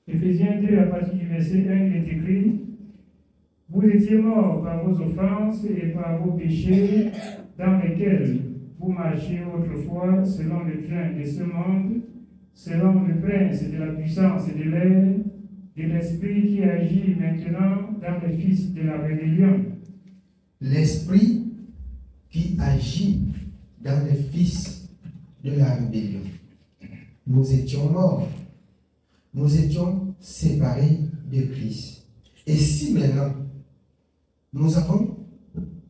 Éphésiens 2, à partir du verset 1, il est écrit: Vous étiez morts par vos offenses et par vos péchés, dans lesquels vous marchiez autrefois selon le train de ce monde, selon le prince de la puissance de l'air, de l'esprit qui agit maintenant dans les fils de la rébellion. L'esprit qui agit dans les fils de la rébellion. Nous étions morts. Nous étions séparés de Christ. Et si maintenant, nous avons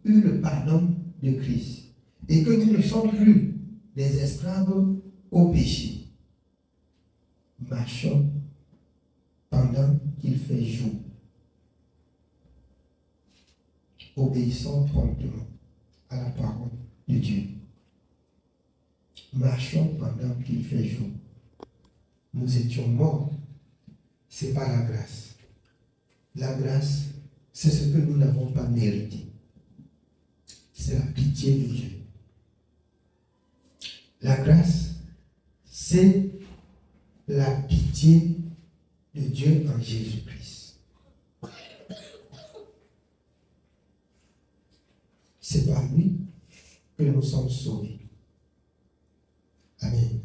eu le pardon de Christ et que nous ne sommes plus des esclaves au péché, marchons pendant qu'il fait jour. Obéissons promptement à la parole de Dieu. Marchons pendant qu'il fait jour. Nous étions morts. Ce n'est pas la grâce. La grâce, c'est ce que nous n'avons pas mérité. C'est la pitié de Dieu. La grâce, c'est la pitié de Dieu en Jésus-Christ. C'est par lui que nous sommes sauvés. Amen.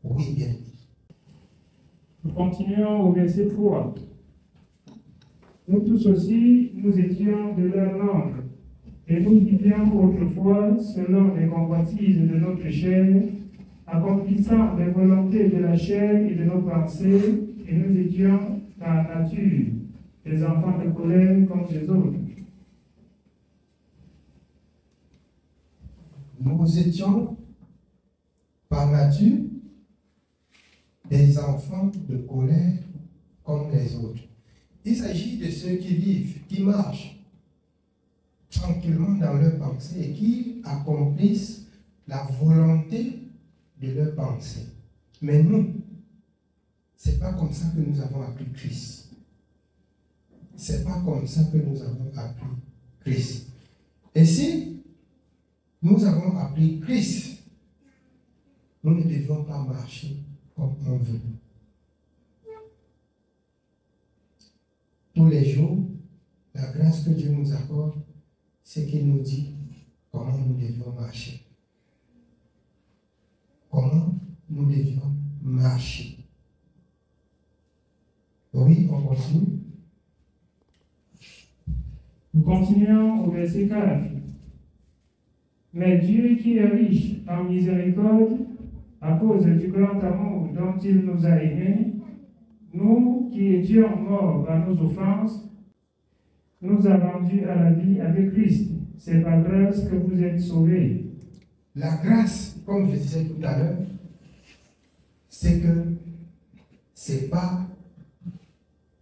Oui, bien. Nous continuons au verset 3. Nous tous aussi, nous étions de leur nombre, et nous vivions autrefois selon les convoitises de notre chair, accomplissant les volontés de la chair et de nos pensées, et nous étions par nature des enfants de colère comme les autres. Nous étions par nature des enfants de colère comme les autres. Il s'agit de ceux qui vivent, qui marchent tranquillement dans leurs pensées et qui accomplissent la volonté de leurs pensées. Mais nous, ce n'est pas comme ça que nous avons appris Christ. Ce n'est pas comme ça que nous avons appris Christ. Et si nous avons appris Christ, nous ne devons pas marcher comme on veut. Tous les jours, la grâce que Dieu nous accorde, c'est qu'il nous dit comment nous devions marcher. Comment nous devions marcher. Oui, on continue. Nous continuons au verset 4. Mais Dieu qui est riche en miséricorde, à cause du grand amour dont il nous a aimés, nous qui étions morts par nos offenses, nous a rendus à la vie avec Christ. C'est par grâce que vous êtes sauvés. La grâce, comme je disais tout à l'heure, c'est que ce n'est pas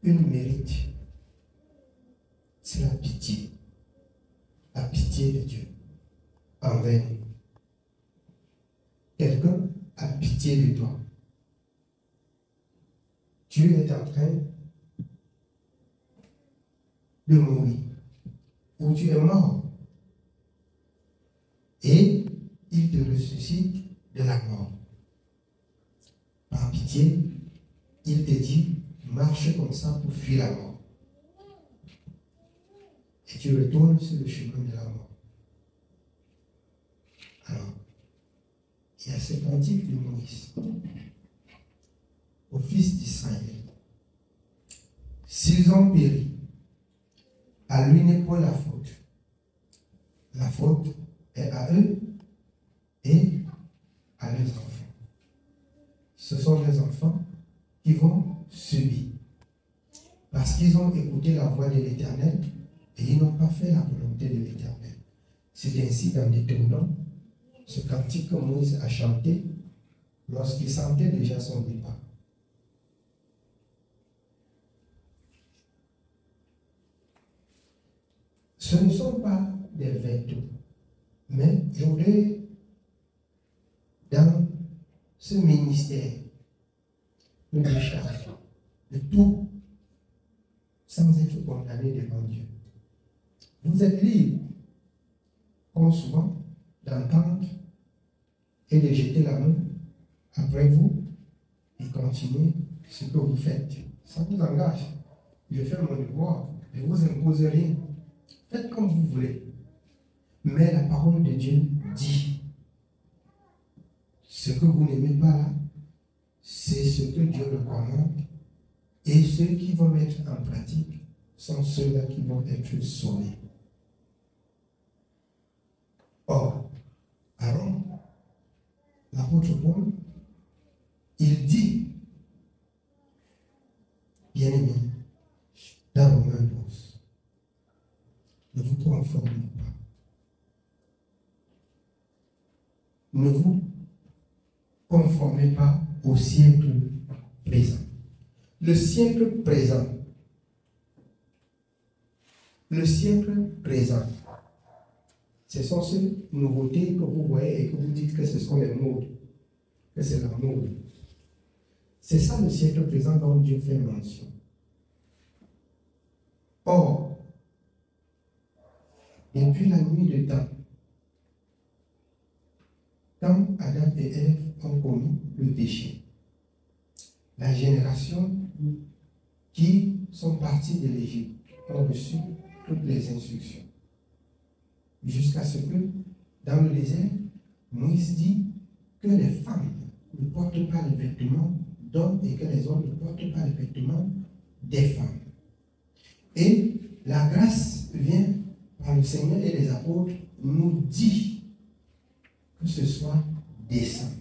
une mérite. C'est la pitié. La pitié de Dieu envers nous. Quelqu'un a pitié de toi. Dieu est en train de mourir. Ou tu es mort. Et il te ressuscite de la mort. Par pitié, il te dit, marche comme ça pour fuir la mort. Et tu retournes sur le chemin de la mort. Alors, il y a cet cantique de Moïse aux fils d'Israël. S'ils ont péri, à lui n'est pas la faute. La faute est à eux et à leurs enfants. Ce sont les enfants qui vont subir. Parce qu'ils ont écouté la voix de l'Éternel et ils n'ont pas fait la volonté de l'Éternel. C'est ainsi dans Deutéronome, ce cantique que Moïse a chanté lorsqu'il sentait déjà son départ. Ce ne sont pas des vêtements, mais je voudrais, dans ce ministère, nous décharger de tout sans être condamné devant Dieu. Vous êtes libre, comme souvent, d'entendre et de jeter la main après vous et continuer ce que vous faites. ça vous engage. Je fais mon devoir, je ne vous impose rien. Faites comme vous voulez. Mais la parole de Dieu dit, ce que vous n'aimez pas là, c'est ce que Dieu recommande. Et ceux qui vont mettre en pratique sont ceux-là qui vont être sauvés. Or, Aaron, l'apôtre Paul, il dit, bien-aimé, dans Romains 12, ne vous conformez pas. Ne vous conformez pas au siècle présent. Le siècle présent. Le siècle présent. Ce sont ces nouveautés que vous voyez et que vous dites que ce sont les modes, que c'est la mode. C'est ça le siècle présent dont Dieu fait mention. Or, depuis la nuit de temps, quand Adam et Ève ont commis le péché, la génération qui sont partis de l'Égypte ont reçu toutes les instructions. Jusqu'à ce que, dans le désert, Moïse dit que les femmes ne portent pas les vêtements d'hommes et que les hommes ne portent pas les vêtements des femmes. Et la grâce vient par le Seigneur et les apôtres nous dit que ce soit décent.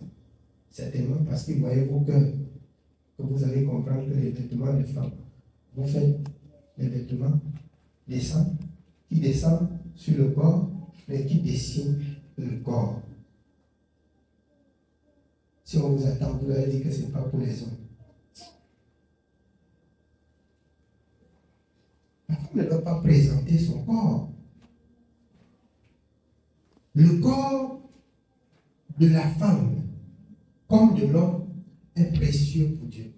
Certainement parce qu'ils voyaient vos cœurs, que vous allez comprendre que les vêtements des femmes, vous faites les vêtements décents qui descendent sur le corps, mais qui dessinent le corps. Si on vous attend, vous allez dire que ce n'est pas pour les hommes. La femme ne doit pas présenter son corps. Le corps de la femme, comme de l'homme, est précieux pour Dieu.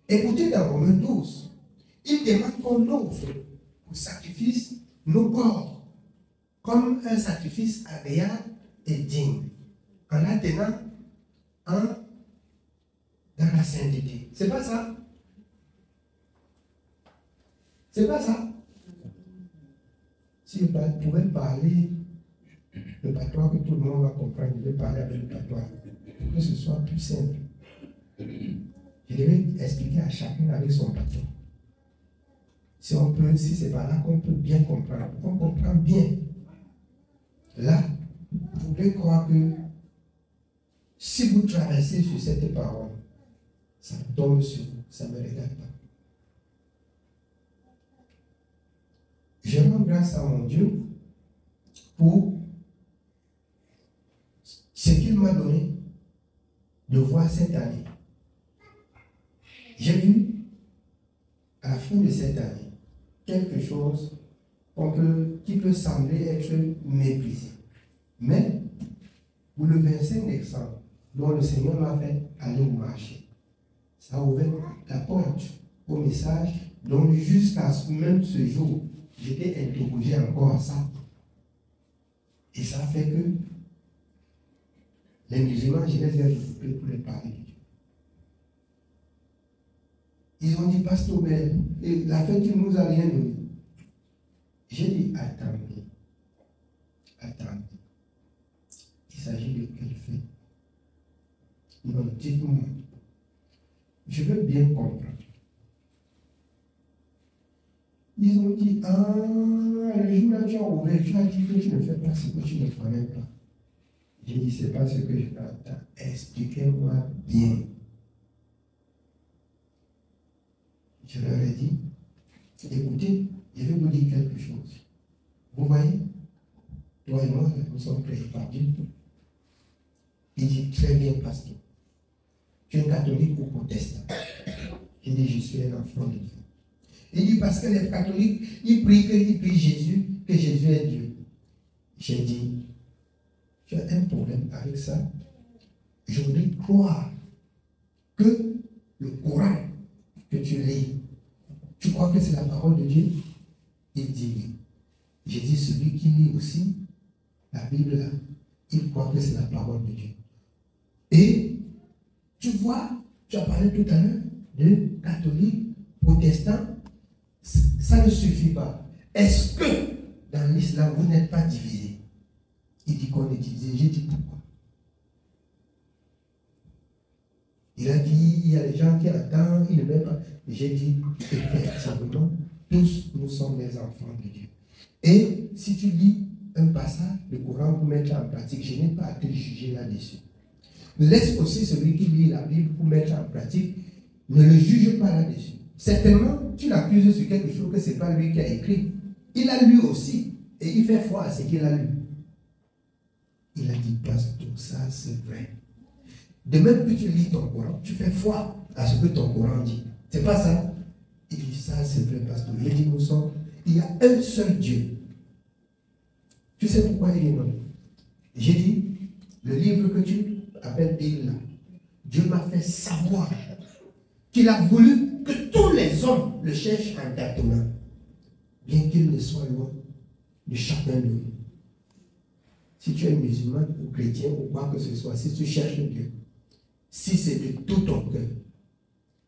Écoutez dans Romains 12, il demande qu'on offre au sacrifice nos corps comme un sacrifice agréable et digne, en la tenant dans la sainteté. C'est pas ça? C'est pas ça? Si je pouvais parler le patois que tout le monde va comprendre, je vais parler avec le patois pour que ce soit plus simple. Je devais expliquer à chacun avec son patois. Si on peut, si c'est par là qu'on peut bien comprendre, on comprend bien. Là, vous pouvez croire que si vous traversez sur cette parole, ça tombe sur vous, ça ne me regarde pas. Je rends grâce à mon Dieu pour ce qu'il m'a donné de voir cette année. J'ai vu à la fin de cette année quelque chose qui peut sembler être méprisé. Mais pour le 25 décembre, dont le Seigneur m'a fait aller au marché, ça a ouvert la porte au message dont jusqu'à même ce jour, j'étais interrogé encore à ça. Et ça fait que les musulmans, je les ai regroupés pour les parler de Dieu. Ils ont dit, Pasteur, mais la fête, il ne nous a rien donné. J'ai dit, attendez. Il s'agit de quelle fête? Non, dites-moi. Je veux bien comprendre. Ils ont dit, le jour là, tu as ouvert, tu as dit que tu ne fais pas ce que tu ne connais pas. J'ai dit, ce n'est pas ce que je t'entends. Expliquez-moi bien. Je leur ai dit, écoutez, je vais vous dire quelque chose. Vous voyez, toi et moi, nous sommes créés par Dieu. Il dit, très bien, pasteur. Tu es catholique ou protestant? Il dit, je suis un enfant de Dieu. Il dit, parce que les catholiques, ils prient Jésus, que Jésus est Dieu. J'ai dit, tu as un problème avec ça. Je voudrais croire que le Coran que tu lis, tu crois que c'est la parole de Dieu? Il dit oui. J'ai dit, celui qui lit aussi la Bible là, il croit que c'est la parole de Dieu. Et tu vois, tu as parlé tout à l'heure de catholique, protestants, ça ne suffit pas. Est-ce que dans l'islam, vous n'êtes pas divisé? Il dit qu'on est divisé. J'ai dit pourquoi? Il a dit, il y a des gens qui attendent, ils ne veulent pas. J'ai dit, effectivement, tous nous sommes des enfants de Dieu. Et si tu lis un passage, le Coran pour mettre en pratique, je n'ai pas à te juger là-dessus. Laisse aussi celui qui lit la Bible pour mettre en pratique, ne le juge pas là-dessus. Certainement, tu l'accuses sur quelque chose que ce n'est pas lui qui a écrit. Il a lu aussi, et il fait foi à ce qu'il a lu. Il a dit, pasteur, ça c'est vrai. De même que tu lis ton Coran, tu fais foi à ce que ton Coran dit. C'est pas ça? Il dit, ça c'est vrai, pasteur. Il dit, il y a un seul Dieu. Tu sais pourquoi il dit non? J'ai dit, le livre que tu appelles Bible là, Dieu m'a fait savoir qu'il a voulu que tous les hommes le cherchent en tâtonnant, bien qu'il ne soit loin de chacun de nous. Si tu es musulman ou chrétien ou quoi que ce soit, si tu cherches Dieu, si c'est de tout ton cœur,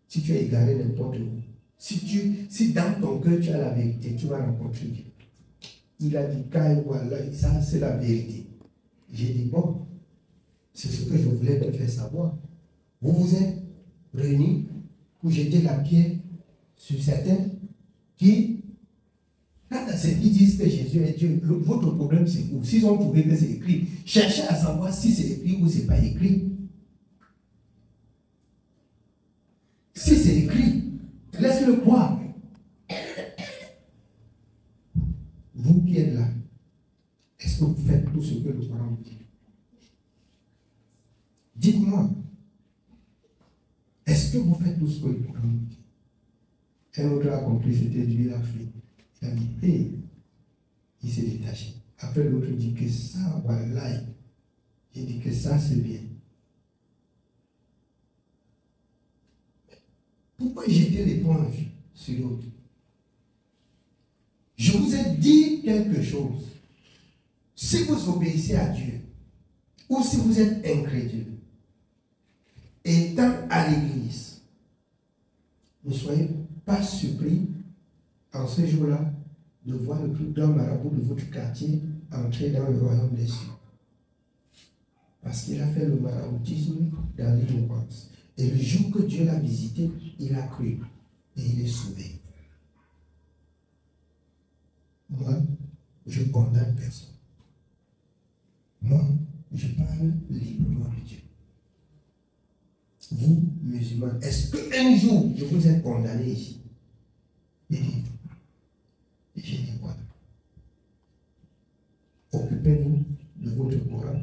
si tu es égaré n'importe où, si dans ton cœur tu as la vérité, tu vas rencontrer Dieu. Il a dit, voilà, ça c'est la vérité. J'ai dit, bon, c'est ce que je voulais te faire savoir. Vous vous êtes réunis pour jeter la pierre sur certains qui, quand ils disent que Jésus est Dieu, votre problème c'est où? S'ils ont trouvé que c'est écrit, cherchez à savoir si c'est écrit ou c'est pas écrit. Si c'est écrit, laisse-le croire. Vous qui êtes là, est-ce que vous faites tout ce que le Coran vous dit? Dites-moi, est-ce que vous faites tout ce que le Coran vous dit? Un autre a compris, c'était lui, il a fait. Il a dit, hé, il s'est détaché. Après l'autre dit que ça, voilà, il dit que ça c'est bien. Pourquoi jeter l'éponge sur l'autre? Je vous ai dit quelque chose. Si vous obéissez à Dieu, ou si vous êtes incrédule, étant à l'église, ne soyez pas surpris en ce jour-là de voir le plus grand marabout de votre quartier entrer dans le royaume des cieux. Parce qu'il a fait le maraboutisme dans l'ignorance. Et le jour que Dieu l'a visité, il a cru et il est sauvé. Moi, je ne condamne personne. Moi, je parle librement de Dieu. Vous, musulmans, est-ce qu'un jour, je vous ai condamné ici? Et j'ai dit quoi? Occupez-vous de votre Coran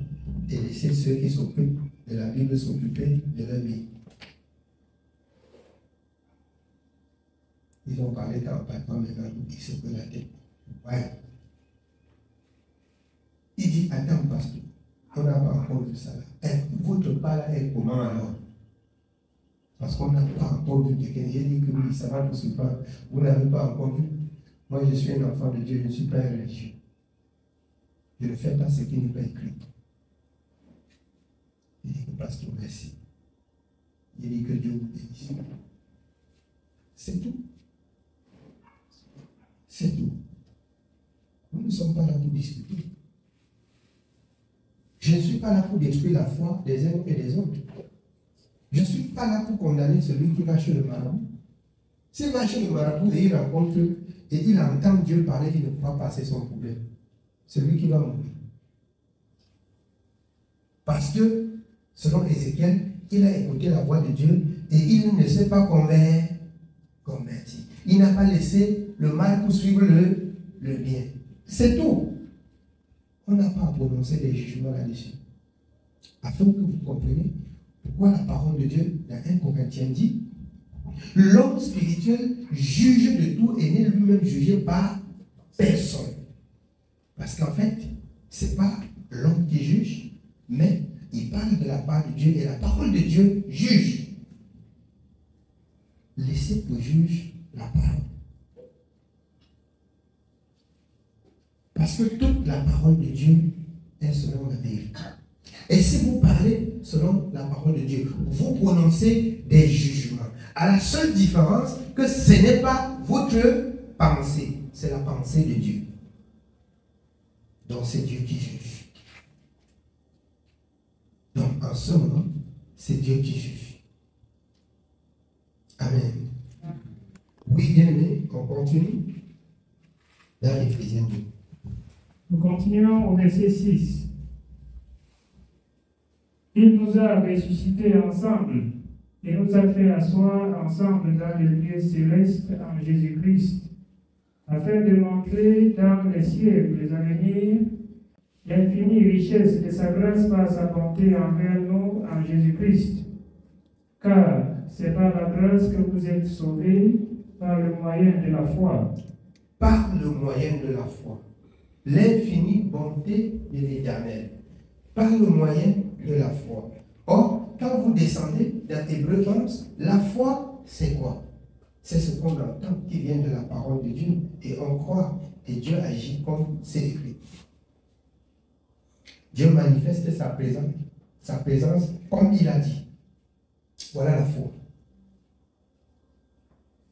et laissez ceux qui s'occupent de la Bible s'occuper de la vie. Ils ont parlé quand papa maintenant, ils se prennent la tête. Ouais. Il dit, attends, pasteur, on n'a pas encore vu ça là. Votre pas là est comment alors? Parce qu'on n'a pas encore vu quelqu'un. J'ai dit que oui, ça va, pas. Vous n'avez pas encore vu. Moi, je suis un enfant de Dieu, je ne suis pas un religieux. Je ne fais pas ce qui n'est pas écrit. Il dit que pasteur, merci. Il dit que Dieu vous bénisse. C'est tout. C'est tout. Nous ne sommes pas là pour discuter. Je ne suis pas là pour détruire la foi des uns et des autres. Je ne suis pas là pour condamner celui qui va chez le marabout. S'il va chez le marabout et il rencontre et il entend Dieu parler, il ne pourra passer son problème. C'est lui qui va mourir. Parce que, selon Ézéchiel, il a écouté la voix de Dieu et il ne s'est pas converti. Il n'a pas laissé le mal pour suivre le bien. C'est tout. On n'a pas à prononcer des jugements là-dessus. Afin que vous compreniez pourquoi la parole de Dieu, dans 1 Corinthiens dit, l'homme spirituel juge de tout et n'est lui-même jugé par personne. Parce qu'en fait, ce n'est pas l'homme qui juge, mais il parle de la part de Dieu et la parole de Dieu juge. Laissez pour juge la parole. Parce que toute la parole de Dieu est selon la vérité. Et si vous parlez selon la parole de Dieu. Vous prononcez des jugements. À la seule différence que ce n'est pas votre pensée, c'est la pensée de Dieu. Donc c'est Dieu qui juge. Donc en ce moment, c'est Dieu qui juge. Amen. Oui, bien aimé, on continue dans Éphésiens 2. Nous continuons au verset 6. Il nous a ressuscités ensemble et nous a fait asseoir ensemble dans les lieux célestes en Jésus-Christ, afin de montrer dans les siècles à venir l'infinie richesse de sa grâce par sa bonté envers nous en Jésus-Christ. Car c'est par la grâce que vous êtes sauvés par le moyen de la foi. Par le moyen de la foi. L'infinie bonté de l'Éternel. Par le moyen de la foi. Or, quand vous descendez dans Hébreux 11, la foi, c'est quoi? C'est ce qu'on entend qui vient de la parole de Dieu. Et on croit. Et Dieu agit comme c'est écrit. Dieu manifeste sa présence comme il a dit. Voilà la foi.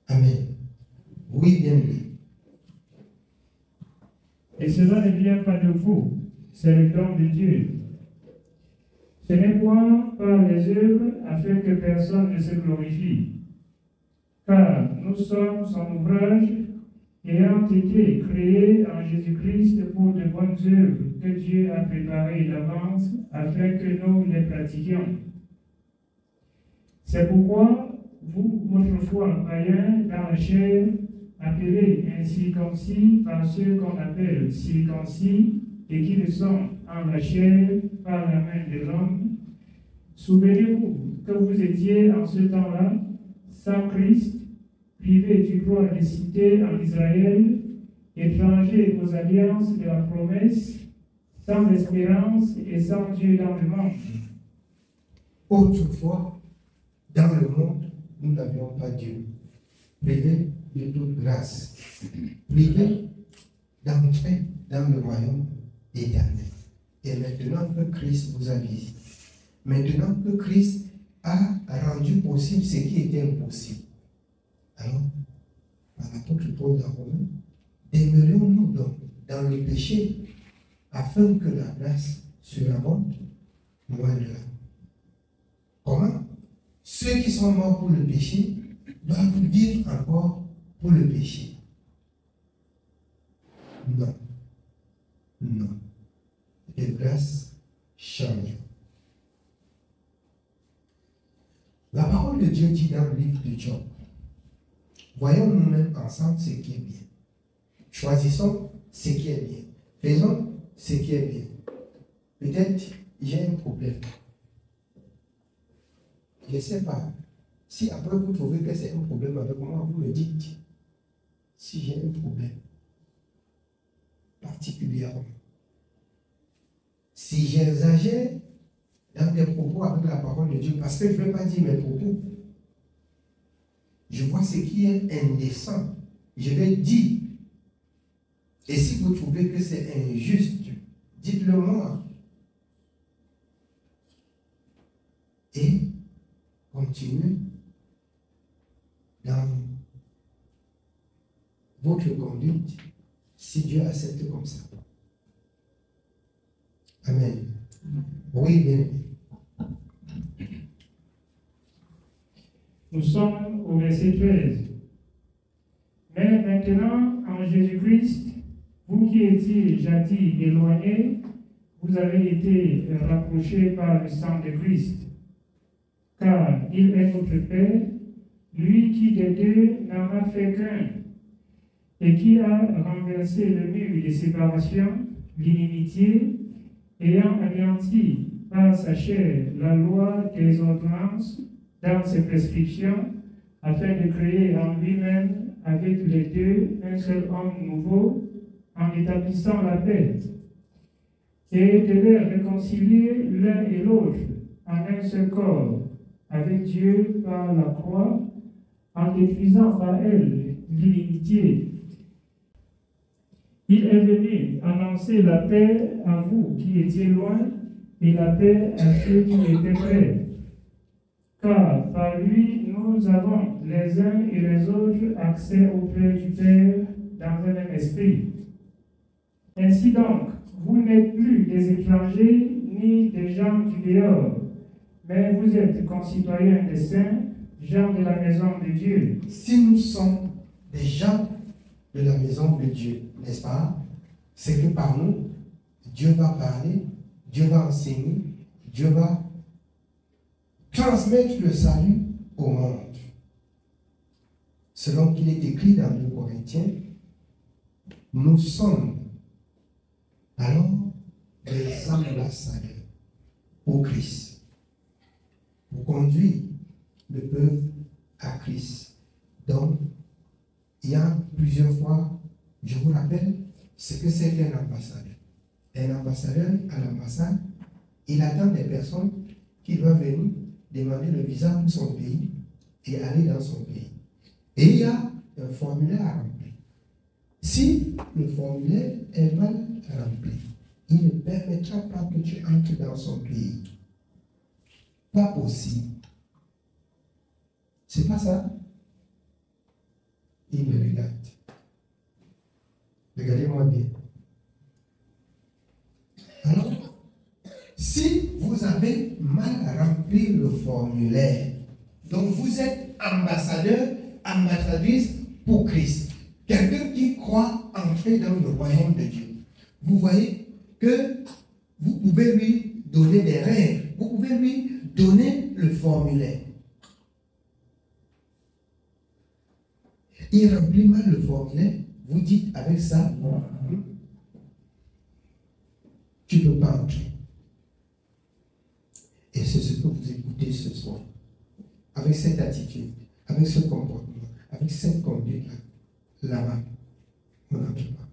Amen. Oui, bien-aimé. Et cela ne vient pas de vous, c'est le don de Dieu. Ce n'est point par les œuvres afin que personne ne se glorifie. Car nous sommes son ouvrage ayant été créés en Jésus-Christ pour de bonnes œuvres que Dieu a préparées d'avance afin que nous les pratiquions. C'est pourquoi vous, autrefois païens dans la chair, appelés incirconcis par ceux qu'on appelle circoncis et qui le sont en la chair par la main de l'homme, souvenez-vous que vous étiez en ce temps-là sans Christ, privés du droit de cité en Israël, étrangers aux alliances de la promesse, sans espérance et sans Dieu dans le monde. Autrefois, dans le monde, nous n'avions pas Dieu. Privés de toute grâce. Privés d'entrer dans le royaume éternel. Et maintenant que Christ vous a visité, maintenant que Christ a rendu possible ce qui était impossible, alors, par l'apôtre Paul dans Romains, demeurons-nous donc dans le péché afin que la grâce surabonde loin de là. Comment? Ceux qui sont morts pour le péché doivent vivre encore pour le péché. Non. Non. Les grâces changent. La parole de Dieu dit dans le livre de Job, voyons nous-mêmes ensemble ce qui est bien. Choisissons ce qui est bien. Faisons ce qui est bien. Peut-être j'ai un problème. Je ne sais pas. Si après vous trouvez que c'est un problème avec moi, vous me dites si j'ai un problème particulièrement. Si j'exagère dans mes propos avec la parole de Dieu, parce que je ne vais pas dire mes propos, je vois ce qui est indécent, je vais dire. Et si vous trouvez que c'est injuste, dites-le moi. Et continuez dans votre conduite si Dieu accepte comme ça. Amen. Oui, bien. Nous sommes au verset 13. Mais maintenant, en Jésus-Christ, vous qui étiez jadis éloignés, vous avez été rapprochés par le sang de Christ. Car il est notre Père, lui qui des deux n'en a fait qu'un, et qui a renversé le mur de séparation, l'inimitié, ayant anéanti par sa chair la loi des ordonnances dans ses prescriptions, afin de créer en lui-même avec les deux un seul homme nouveau, en établissant la paix, et de les réconcilier l'un et l'autre en un seul corps, avec Dieu par la croix, en détruisant par elle l'inimitié. Il est venu annoncer la paix à vous qui étiez loin et la paix à ceux qui étaient prêts. Car par lui, nous avons les uns et les autres accès auprès du Père dans un même esprit. Ainsi donc, vous n'êtes plus des étrangers ni des gens du dehors, mais vous êtes concitoyens des saints, gens de la maison de Dieu. Si nous sommes des gens de la maison de Dieu, n'est-ce pas? C'est que par nous, Dieu va parler, Dieu va enseigner, Dieu va transmettre le salut au monde. Selon qu'il est écrit dans 2 Corinthiens, nous sommes alors des ambassadeurs au Christ pour conduire le peuple à Christ. Donc, il y a plusieurs fois, je vous rappelle, ce que c'est qu'un ambassadeur. Un ambassadeur à l'ambassade, il attend des personnes qui doivent venir demander le visa pour son pays et aller dans son pays. Et il y a un formulaire à remplir. Si le formulaire est mal rempli, il ne permettra pas que tu entres dans son pays. Pas possible. C'est pas ça? Il me regarde. Regardez-moi bien. Alors, si vous avez mal rempli le formulaire, donc vous êtes ambassadeur, ambassadrice pour Christ, quelqu'un qui croit entrer dans le royaume de Dieu, vous voyez que vous pouvez lui donner des règles, vous pouvez lui donner le formulaire. Il remplit mal le formulaire, vous dites avec ça, tu ne peux pas entrer. Et c'est ce que vous écoutez ce soir. Avec cette attitude, avec ce comportement, avec cette conduite là-bas, on n'entre pas.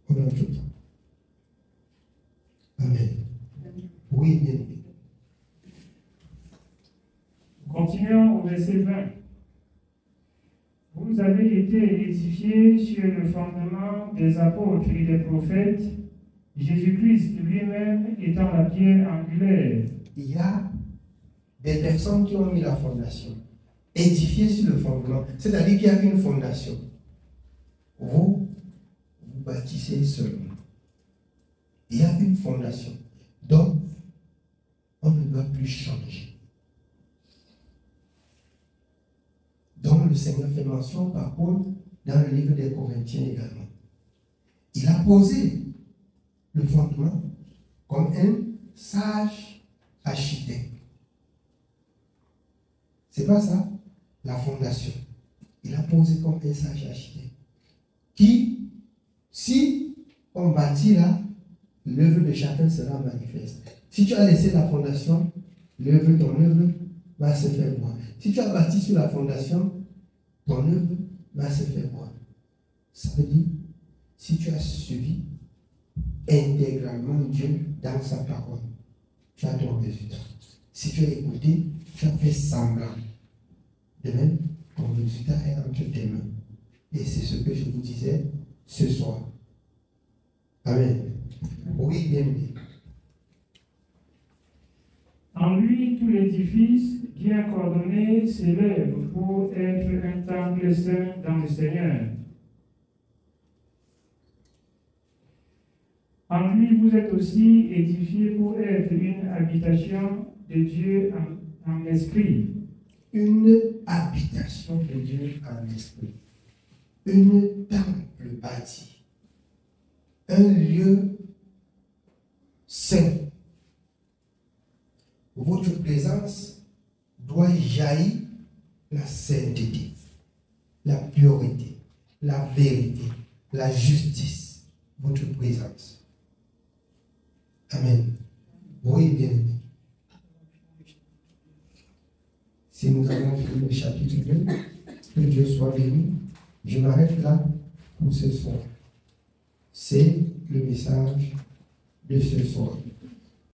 On n'entre pas. Amen. Oui, bien aimé. Continuons au verset 20. Vous avez été édifiés sur le fondement des apôtres et des prophètes, Jésus-Christ lui-même étant la pierre angulaire. Il y a des personnes qui ont mis la fondation, édifiées sur le fondement, c'est-à-dire qu'il y a une fondation. Vous bâtissez seulement. Il y a une fondation. Donc, on ne doit plus changer. Donc, le Seigneur fait mention par Paul dans le livre des Corinthiens également. Il a posé le fondement comme un sage architecte. C'est pas ça, la fondation. Il a posé comme un sage architecte. Qui, si on bâtit là, l'œuvre de chacun sera manifeste. Si tu as laissé la fondation, ton œuvre va se faire voir. Si tu as bâti sur la fondation, ton œuvre va se faire voir. Ça veut dire, si tu as suivi intégralement Dieu dans sa parole, tu as ton résultat. Si tu as écouté, tu as fait semblant. De même, ton résultat est entre tes mains. Et c'est ce que je vous disais ce soir. Amen. Oui, bien aimé. En lui, tout l'édifice, bien coordonné, s'élève pour être un temple saint dans le Seigneur. En lui, vous êtes aussi édifiés pour être une habitation de Dieu en esprit. Une habitation de Dieu en esprit. Une temple bâti. Un lieu saint. Votre présence doit jaillir la sainteté, la pureté, la vérité, la justice. Votre présence. Amen. Oui, bien aimé. Si nous avons fini le chapitre 2, que Dieu soit béni. Je m'arrête là pour ce soir. C'est le message de ce soir.